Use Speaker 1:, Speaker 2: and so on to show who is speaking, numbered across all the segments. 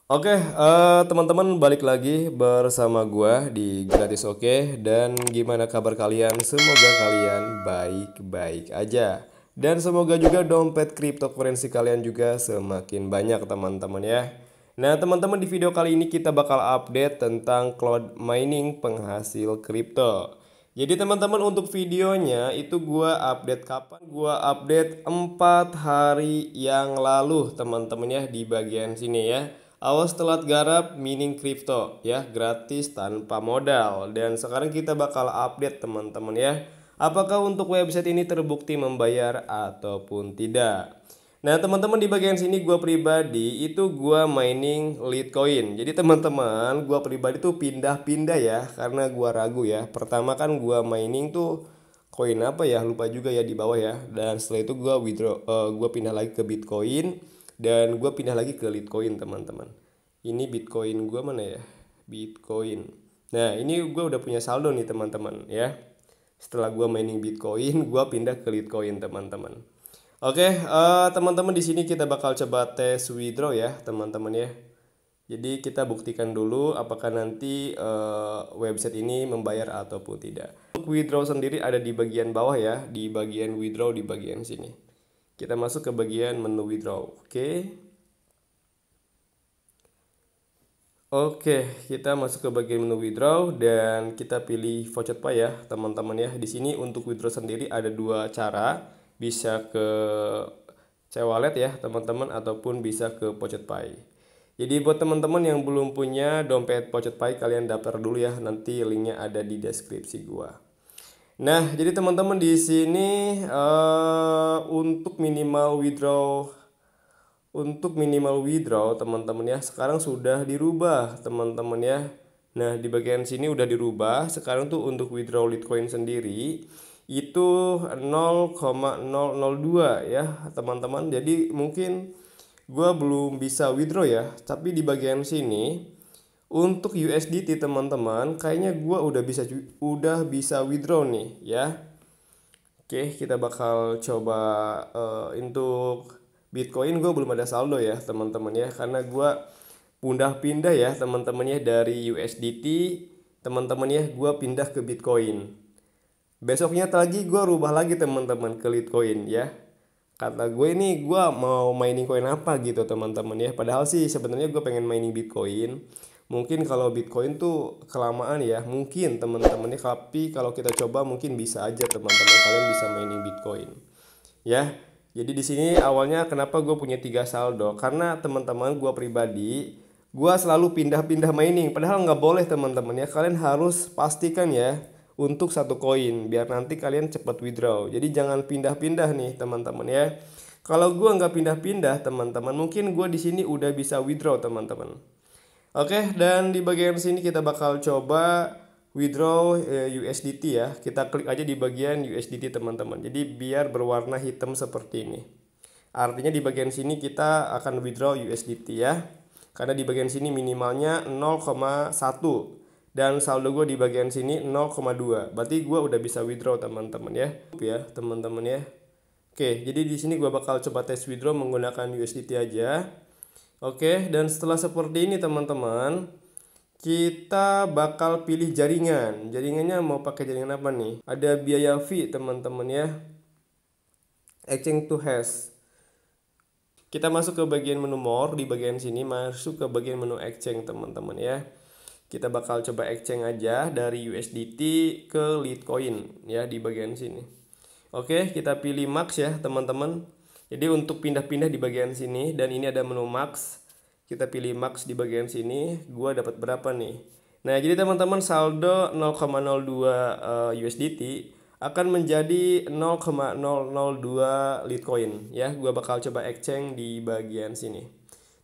Speaker 1: Teman-teman balik lagi bersama gua di Gratis Oke. Dan gimana kabar kalian? Semoga kalian baik-baik aja. Dan semoga juga dompet cryptocurrency kalian juga semakin banyak teman-teman ya. Nah teman-teman, di video kali ini kita bakal update tentang cloud mining penghasil kripto. Jadi teman-teman, untuk videonya itu gua update kapan? Gua update 4 hari yang lalu teman-teman ya, di bagian sini ya. Awas telat garap mining kripto ya, gratis tanpa modal. Dan sekarang kita bakal update teman-teman ya, apakah untuk website ini terbukti membayar ataupun tidak. Nah teman-teman, di bagian sini gue pribadi itu gue mining Litecoin. Jadi teman-teman, gue pribadi tuh pindah-pindah ya, karena gue ragu ya. Pertama kan gue mining tuh koin apa ya, lupa juga ya di bawah ya. Dan setelah itu gue withdraw, gue pindah lagi ke Bitcoin. Dan gue pindah lagi ke Litecoin teman-teman. Ini Bitcoin gue mana ya? Bitcoin. Nah ini gue udah punya saldo nih teman-teman ya. Setelah gue mining Bitcoin, gue pindah ke Litecoin teman-teman. Teman-teman, di sini kita bakal coba tes withdraw ya teman-teman ya. Jadi kita buktikan dulu apakah nanti website ini membayar ataupun tidak. Untuk withdraw sendiri ada di bagian bawah ya, di bagian withdraw di bagian sini. Kita masuk ke bagian menu withdraw. Oke, kita masuk ke bagian menu withdraw dan kita pilih voucher pay ya teman-teman ya. Di sini untuk withdraw sendiri ada dua cara. Bisa ke C-Wallet ya teman-teman, ataupun bisa ke Pocket Pay. Jadi buat teman-teman yang belum punya dompet Pocket Pay, kalian daftar dulu ya, nanti linknya ada di deskripsi gua. Nah jadi teman-teman, di sini untuk minimal withdraw teman-teman ya, sekarang sudah dirubah teman-teman ya. Nah di bagian sini udah dirubah. Sekarang tuh untuk withdraw Litecoin sendiri itu 0,002 ya teman-teman. Jadi mungkin gua belum bisa withdraw ya, tapi di bagian sini untuk USDT teman-teman, kayaknya gua udah bisa withdraw nih ya. Oke, kita bakal coba untuk Bitcoin. Gue belum ada saldo ya teman-teman ya, karena gue pindah-pindah ya teman-teman ya, dari USDT teman-teman ya, gue pindah ke Bitcoin. Besoknya lagi gue rubah lagi teman-teman ke Litecoin ya. Kata gue ini gue mau mining coin apa gitu teman-teman ya. Padahal sih sebenarnya gue pengen mining Bitcoin. Mungkin kalau Bitcoin tuh kelamaan ya, mungkin teman-teman ya. Tapi kalau kita coba mungkin bisa aja teman-teman, kalian bisa mining Bitcoin ya. Jadi di sini awalnya kenapa gue punya 3 saldo, karena teman-teman gue pribadi gue selalu pindah-pindah mining. Padahal nggak boleh teman-teman ya, kalian harus pastikan ya untuk satu koin biar nanti kalian cepat withdraw. Jadi jangan pindah-pindah nih teman-teman ya. Kalau gue nggak pindah-pindah teman-teman, mungkin gue di sini udah bisa withdraw teman-teman. Dan di bagian sini kita bakal coba withdraw USDT ya. Kita klik aja di bagian USDT teman-teman. Jadi biar berwarna hitam seperti ini. Artinya di bagian sini kita akan withdraw USDT ya. Karena di bagian sini minimalnya 0,1 dan saldo gue di bagian sini 0,2. Berarti gue udah bisa withdraw teman-teman ya. Ya, teman-teman ya. Jadi di sini gue bakal coba tes withdraw menggunakan USDT aja. Dan setelah seperti ini teman-teman, kita bakal pilih jaringan. Jaringannya mau pakai jaringan apa nih? Ada biaya fee teman-teman ya. Exchange to hash. Kita masuk ke bagian menu more, di bagian sini masuk ke bagian menu exchange teman-teman ya. Kita bakal coba exchange aja dari USDT ke Litecoin ya, di bagian sini. Kita pilih max ya teman-teman. Jadi untuk pindah-pindah di bagian sini, dan ini ada menu max. Kita pilih max di bagian sini. Gua dapat berapa nih? Nah, jadi teman-teman, saldo 0,02 USDT akan menjadi 0,002 Litecoin ya. Gua bakal coba exchange di bagian sini.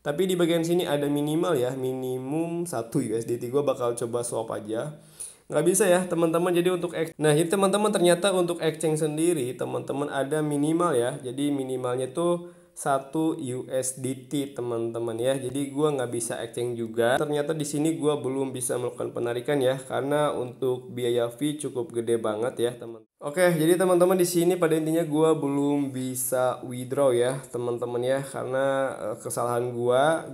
Speaker 1: Tapi di bagian sini ada minimal ya, minimum 1 USDT. Gua bakal coba swap aja. Nggak bisa ya teman-teman. Jadi untuk jadi teman-teman, ternyata untuk exchange sendiri teman-teman ada minimal ya. Jadi minimalnya tuh 1 USDT teman-teman ya. Jadi gua nggak bisa exchange juga. Ternyata di sini gua belum bisa melakukan penarikan ya, karena untuk biaya fee cukup gede banget ya teman. Oke, jadi teman-teman di sini pada intinya gua belum bisa withdraw ya teman-teman ya, karena kesalahan gua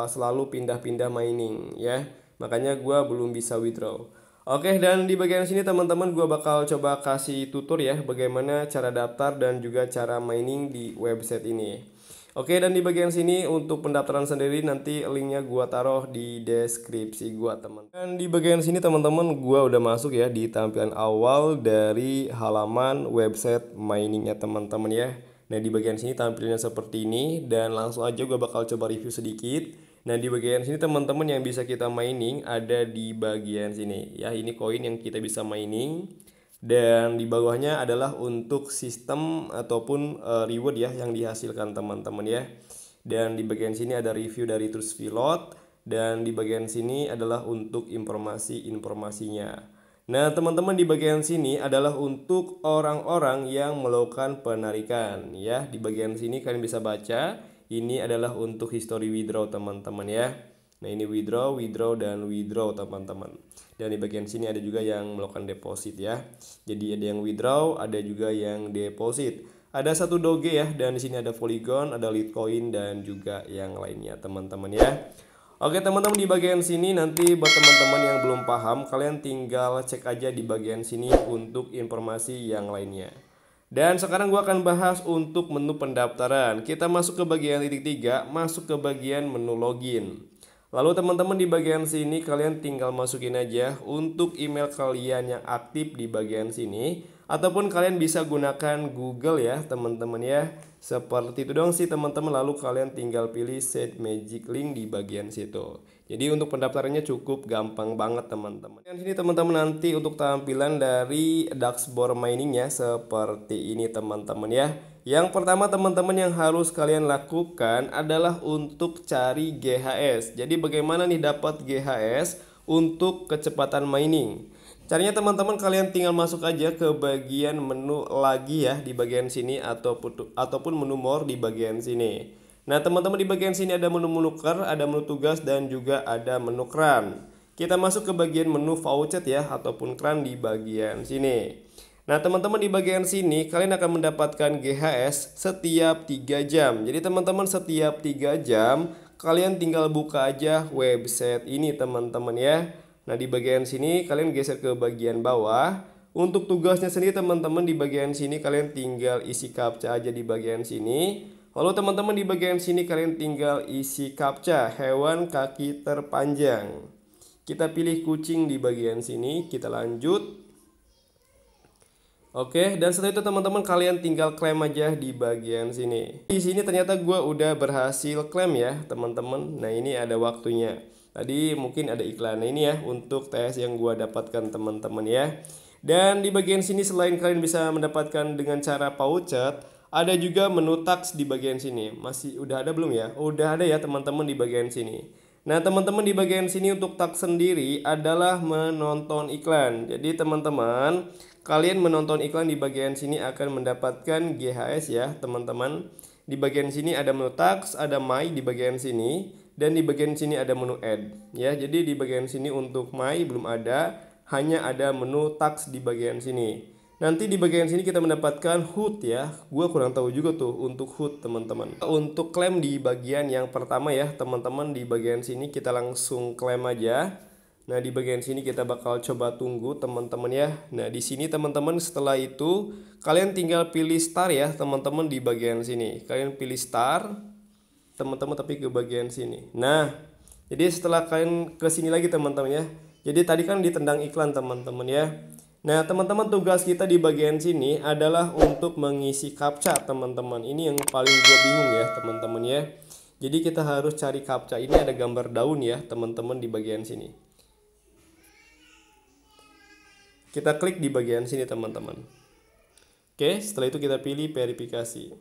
Speaker 1: selalu pindah-pindah mining ya. Makanya gua belum bisa withdraw. Oke, dan di bagian sini teman-teman gue bakal coba kasih tutur ya bagaimana cara daftar dan juga cara mining di website ini. Oke, dan di bagian sini untuk pendaftaran sendiri nanti linknya gue taruh di deskripsi gue teman. Dan di bagian sini teman-teman gue udah masuk ya di tampilan awal dari halaman website miningnya teman-teman ya. Nah di bagian sini tampilnya seperti ini dan langsung aja gue bakal coba review sedikit. Nah di bagian sini teman-teman yang bisa kita mining ada di bagian sini ya, ini koin yang kita bisa mining dan di bawahnya adalah untuk sistem ataupun reward ya yang dihasilkan teman-teman ya. Dan di bagian sini ada review dari Trustpilot dan di bagian sini adalah untuk informasinya. Nah teman-teman di bagian sini adalah untuk orang-orang yang melakukan penarikan ya. Di bagian sini kalian bisa baca. Ini adalah untuk history withdraw teman-teman ya. Nah ini withdraw dan withdraw teman-teman. Dan di bagian sini ada juga yang melakukan deposit ya. Jadi ada yang withdraw, ada juga yang deposit. Ada satu Doge ya, dan di sini ada Polygon, ada Litecoin dan juga yang lainnya teman-teman ya. Oke teman-teman, di bagian sini nanti buat teman-teman yang belum paham, kalian tinggal cek aja di bagian sini untuk informasi yang lainnya. Dan sekarang gue akan bahas untuk menu pendaftaran. Kita masuk ke bagian titik 3, masuk ke bagian menu login. Lalu teman-teman di bagian sini kalian tinggal masukin aja untuk email kalian yang aktif di bagian sini. Ataupun kalian bisa gunakan Google ya teman-teman ya. Seperti itu dong sih teman-teman. Lalu kalian tinggal pilih set magic link di bagian situ. Jadi untuk pendaftarannya cukup gampang banget teman-teman. Dan sini teman-teman nanti untuk tampilan dari dashboard miningnya seperti ini teman-teman ya. Yang pertama teman-teman yang harus kalian lakukan adalah untuk cari GHS. Jadi bagaimana nih dapat GHS untuk kecepatan mining? Caranya teman-teman kalian tinggal masuk aja ke bagian menu lagi ya di bagian sini ataupun menu more di bagian sini. Nah teman-teman di bagian sini ada menu menukar, ada menu tugas dan juga ada menu CRAN. Kita masuk ke bagian menu voucher ya ataupun CRAN di bagian sini. Nah teman-teman di bagian sini kalian akan mendapatkan GHS setiap 3 jam. Jadi teman-teman setiap 3 jam kalian tinggal buka aja website ini teman-teman ya. Nah di bagian sini kalian geser ke bagian bawah. Untuk tugasnya sendiri teman-teman di bagian sini kalian tinggal isi captcha aja di bagian sini. Lalu teman-teman di bagian sini kalian tinggal isi captcha hewan kaki terpanjang. Kita pilih kucing di bagian sini, kita lanjut. Oke, dan setelah itu teman-teman kalian tinggal klaim aja di bagian sini. Di sini ternyata gue udah berhasil klaim ya teman-teman. Nah ini ada waktunya. Tadi mungkin ada iklan ini ya untuk tes yang gue dapatkan teman-teman ya. Dan di bagian sini selain kalian bisa mendapatkan dengan cara pouchet, ada juga menu tax di bagian sini. Masih udah ada belum ya? Udah ada ya teman-teman di bagian sini. Nah teman-teman di bagian sini untuk tax sendiri adalah menonton iklan. Jadi teman-teman kalian menonton iklan di bagian sini akan mendapatkan GHS ya teman-teman. Di bagian sini ada menu tax, ada my di bagian sini, dan di bagian sini ada menu add ya. Jadi di bagian sini untuk my belum ada, hanya ada menu tax di bagian sini. Nanti di bagian sini kita mendapatkan HUD ya. Gua kurang tahu juga tuh untuk HUD teman-teman. Untuk klaim di bagian yang pertama ya teman-teman, di bagian sini kita langsung klaim aja. Nah di bagian sini kita bakal coba tunggu teman-teman ya. Nah di sini teman-teman setelah itu kalian tinggal pilih star ya teman-teman di bagian sini. Kalian pilih star teman-teman tapi ke bagian sini. Nah jadi setelah kalian ke sini lagi teman-teman ya. Jadi tadi kan ditendang iklan teman-teman ya. Nah teman-teman tugas kita di bagian sini adalah untuk mengisi captcha teman-teman. Ini yang paling gue bingung ya teman-teman ya. Jadi kita harus cari captcha. Ini ada gambar daun ya teman-teman di bagian sini. Kita klik di bagian sini teman-teman. Oke, setelah itu kita pilih verifikasi.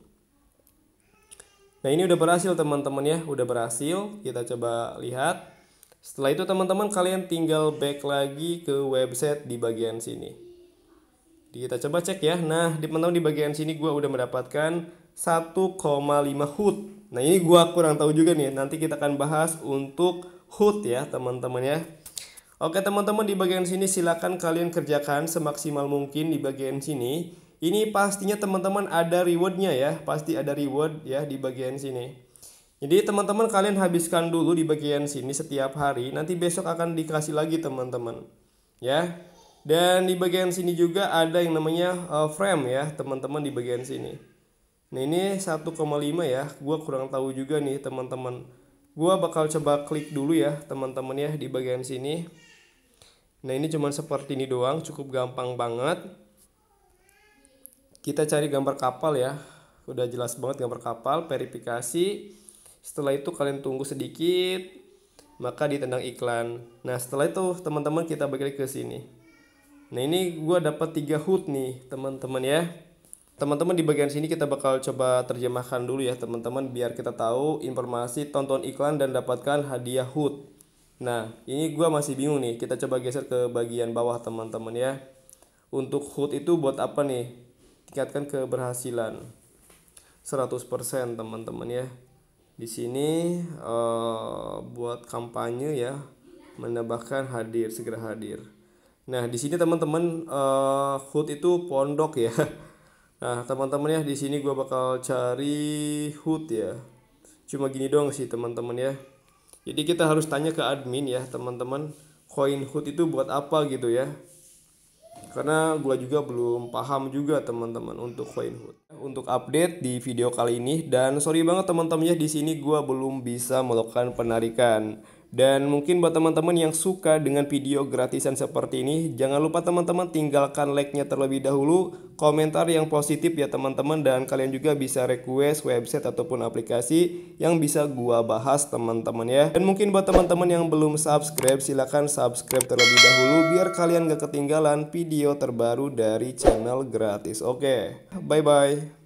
Speaker 1: Nah ini udah berhasil teman-teman ya. Udah berhasil. Kita coba lihat. Setelah itu teman-teman kalian tinggal back lagi ke website di bagian sini. Kita coba cek ya. Nah teman-teman di bagian sini gue udah mendapatkan 1,5 HUT. Nah ini gua kurang tahu juga nih, nanti kita akan bahas untuk HUT ya teman-teman ya. Oke teman-teman, di bagian sini silakan kalian kerjakan semaksimal mungkin di bagian sini. Ini pastinya teman-teman ada rewardnya ya, pasti ada reward ya di bagian sini. Jadi teman-teman kalian habiskan dulu di bagian sini setiap hari, nanti besok akan dikasih lagi teman-teman ya. Dan di bagian sini juga ada yang namanya frame ya teman-teman di bagian sini. Nah ini 1,5 ya, gua kurang tahu juga nih teman-teman. Gua bakal coba klik dulu ya teman-teman ya di bagian sini. Nah ini cuman seperti ini doang, cukup gampang banget. Kita cari gambar kapal ya, udah jelas banget gambar kapal, verifikasi. Setelah itu kalian tunggu sedikit, maka ditendang iklan. Nah setelah itu teman-teman kita balik ke sini. Nah ini gua dapat 3 HUT nih teman-teman ya. Teman-teman di bagian sini kita bakal coba terjemahkan dulu ya teman-teman, biar kita tahu informasi tonton iklan dan dapatkan hadiah HUT. Nah ini gua masih bingung nih, kita coba geser ke bagian bawah teman-teman ya. Untuk HUT itu buat apa nih? Tingkatkan keberhasilan 100% teman-teman ya. Di sini buat kampanye ya, menambahkan hadir, segera hadir. Nah di sini teman-teman HUT itu pondok ya. Nah teman-teman ya, di sini gua bakal cari HUT ya. Cuma gini doang sih teman-teman ya. Jadi kita harus tanya ke admin ya teman-teman, koin HUT itu buat apa gitu ya. Karena gua juga belum paham juga teman-teman untuk koin HUT. Untuk update di video kali ini, dan sorry banget teman-teman ya, di sini gua belum bisa melakukan penarikan. Dan mungkin buat teman-teman yang suka dengan video gratisan seperti ini, jangan lupa teman-teman tinggalkan like-nya terlebih dahulu, komentar yang positif ya teman-teman, dan kalian juga bisa request website ataupun aplikasi yang bisa gua bahas teman-teman ya. Dan mungkin buat teman-teman yang belum subscribe, silahkan subscribe terlebih dahulu biar kalian gak ketinggalan video terbaru dari channel gratis. Oke, bye bye.